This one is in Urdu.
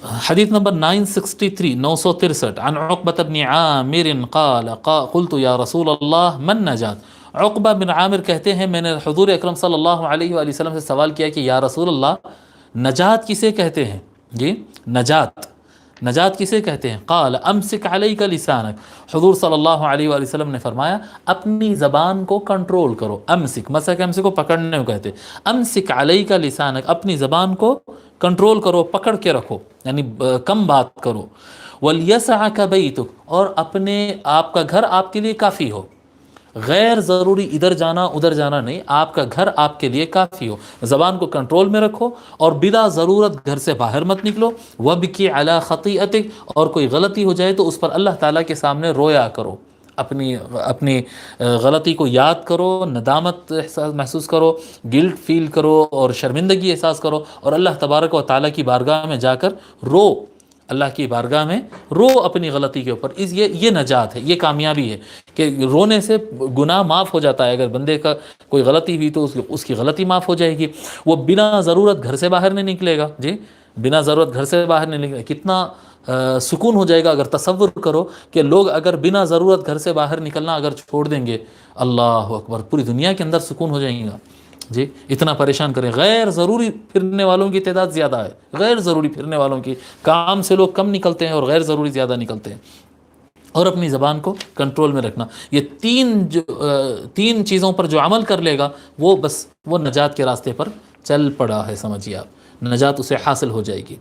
حدیث نمبر 963 963 عن عقبة بن عامر قلت یا رسول اللہ من نجات. عقبہ بن عامر کہتے ہیں میں نے حضور اکرم صلی اللہ علیہ وآلہ وسلم سے سوال کیا کہ یا رسول اللہ نجات کسے کہتے ہیں؟ جی نجات کسے کہتے ہیں؟ قال امسک علیک لسانک. حضور صلی اللہ علیہ وآلہ وسلم نے فرمایا اپنی زبان کو کنٹرول کرو. امسک کو پکڑنے کو کہتے ہیں. امسک علیک لسانک، اپنی زبان کو کنٹرول کرو، پکڑ کے رکھو، یعنی کم بات کرو. ولیسعک بیتک، اور اپنے آپ کا گھر آپ کے لیے کافی ہو، غیر ضروری ادھر جانا ادھر جانا نہیں، آپ کا گھر آپ کے لیے کافی ہو. زبان کو کنٹرول میں رکھو اور بلا ضرورت گھر سے باہر مت نکلو. وَبْكِ عَلَى خَطِيئَتِكَ، اور کوئی غلطی ہو جائے تو اس پر اللہ تعالیٰ کے سامنے رویا کرو، اپنی غلطی کو یاد کرو، ندامت محسوس کرو، گلٹ فیل کرو اور شرمندگی احساس کرو، اور اللہ تبارک و تعالیٰ کی بارگاہ میں جا کر رو، اللہ کی بارگاہ میں رو اپنی غلطی کے اوپر. یہ نجات ہے، یہ کامیابی ہے کہ رونے سے گناہ معاف ہو جاتا ہے. اگر بندے کا کوئی غلطی ہوئی تو اس کی غلطی معاف ہو جائے گی. وہ بنا ضرورت گھر سے باہر نہیں نکلے گا. جی بنا ضرورت گھر سے باہر نہیں نکلے. کتنا سکون ہو جائے گا اگر تصور کرو کہ لوگ اگر بنا ضرورت گھر سے باہر نکلنا اگر چھوڑ دیں گے، اللہ اکبر، پوری دنیا کے اندر سکون ہو جائیں گا. جی اتنا پریشان کریں. غیر ضروری پھرنے والوں کی تعداد زیادہ ہے، غیر ضروری پھرنے والوں کی، کام سے لوگ کم نکلتے ہیں اور غیر ضروری زیادہ نکلتے ہیں. اور اپنی زبان کو کنٹرول میں رکھنا. یہ تین چیزوں پر جو عمل کر لے گا وہ نجات کے راستے پر چل پڑا ہے، سمجھیے آپ، نجات اسے حاصل ہو جائے گی.